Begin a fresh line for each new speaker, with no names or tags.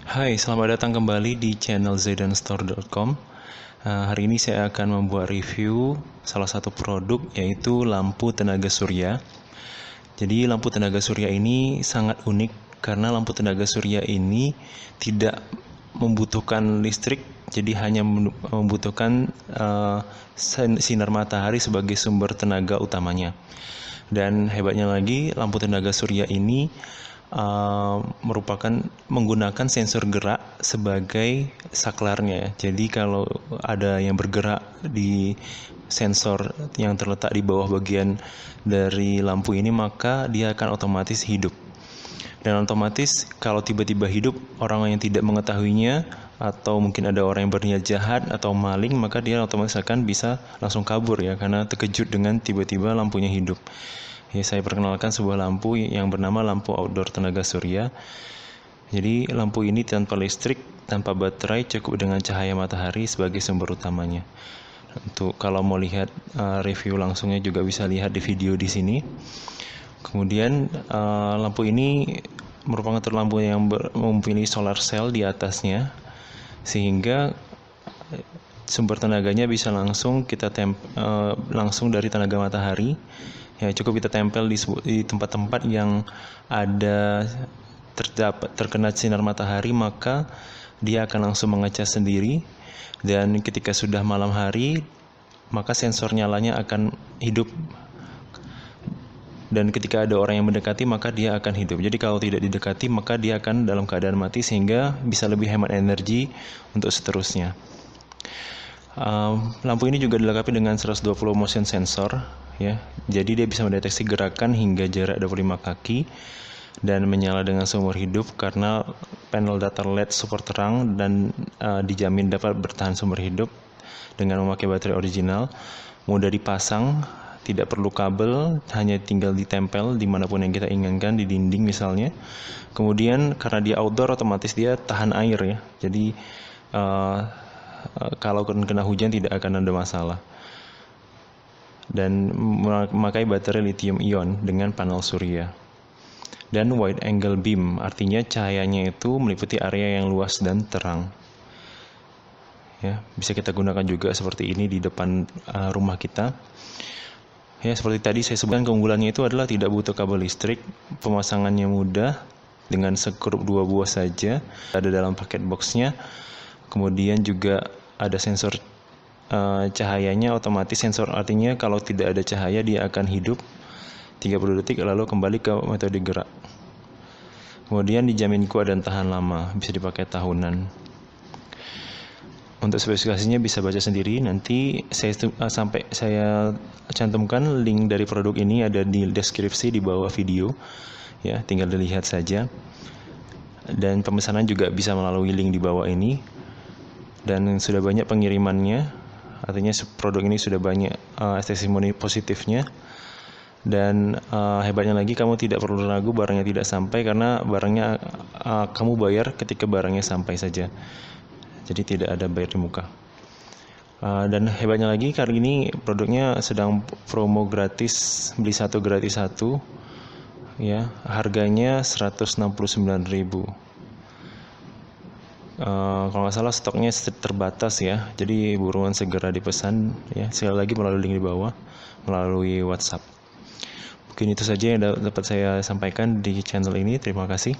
Hai, selamat datang kembali di channel zaidanstore.com. Hari ini saya akan membuat review salah satu produk, yaitu lampu tenaga surya. Jadi lampu tenaga surya ini sangat unik karena lampu tenaga surya ini tidak membutuhkan listrik, jadi hanya membutuhkan sinar matahari sebagai sumber tenaga utamanya. Dan hebatnya lagi, lampu tenaga surya ini merupakan menggunakan sensor gerak sebagai saklarnya. Jadi kalau ada yang bergerak di sensor yang terletak di bawah bagian dari lampu ini, maka dia akan otomatis hidup. Dan otomatis kalau tiba-tiba hidup, orang yang tidak mengetahuinya atau mungkin ada orang yang berniat jahat atau maling, maka dia otomatis akan bisa langsung kabur ya, karena terkejut dengan tiba-tiba lampunya hidup. Ya, saya perkenalkan sebuah lampu yang bernama lampu outdoor tenaga surya. Jadi lampu ini tanpa listrik, tanpa baterai, cukup dengan cahaya matahari sebagai sumber utamanya. Untuk kalau mau lihat review langsungnya juga bisa lihat di video di sini. Kemudian lampu ini merupakan lampu yang mempunyai solar cell di atasnya, sehingga sumber tenaganya bisa langsung langsung dari tenaga matahari. Ya, cukup kita tempel di tempat-tempat yang ada terkena sinar matahari, maka dia akan langsung mengecas sendiri. Dan ketika sudah malam hari, maka sensor nyalanya akan hidup. Dan ketika ada orang yang mendekati, maka dia akan hidup. Jadi kalau tidak didekati, maka dia akan dalam keadaan mati, sehingga bisa lebih hemat energi untuk seterusnya. Lampu ini juga dilengkapi dengan 120 motion sensor ya. Jadi dia bisa mendeteksi gerakan hingga jarak 25 kaki dan menyala dengan seumur hidup karena panel datar LED super terang dan dijamin dapat bertahan seumur hidup dengan memakai baterai original. Mudah dipasang, tidak perlu kabel, hanya tinggal ditempel dimanapun yang kita inginkan, di dinding misalnya. Kemudian karena dia outdoor, otomatis dia tahan air ya. Jadi kalau kena hujan tidak akan ada masalah. Dan memakai baterai lithium ion dengan panel surya. Dan wide angle beam, artinya cahayanya itu meliputi area yang luas dan terang. Ya, bisa kita gunakan juga seperti ini di depan rumah kita. Ya, seperti tadi saya sebutkan, keunggulannya itu adalah tidak butuh kabel listrik, pemasangannya mudah dengan sekrup 2 buah saja, ada dalam paket boxnya. Kemudian juga ada sensor cahayanya, otomatis sensor, artinya kalau tidak ada cahaya dia akan hidup 30 detik lalu kembali ke metode gerak. Kemudian dijamin kuat dan tahan lama, bisa dipakai tahunan. Untuk spesifikasinya bisa baca sendiri, nanti saya cantumkan link dari produk ini ada di deskripsi di bawah video ya, tinggal dilihat saja. Dan pemesanan juga bisa melalui link di bawah ini. Dan sudah banyak pengirimannya, artinya produk ini sudah banyak testimoni positifnya. Dan hebatnya lagi, kamu tidak perlu ragu barangnya tidak sampai, karena barangnya kamu bayar ketika barangnya sampai saja. Jadi tidak ada bayar di muka. Dan hebatnya lagi, kali ini produknya sedang promo gratis, beli satu gratis satu ya, harganya 169.000. Kalau nggak salah stoknya terbatas ya, jadi buruan segera dipesan ya, sekali lagi melalui link di bawah, melalui WhatsApp. Mungkin itu saja yang dapat saya sampaikan di channel ini. Terima kasih.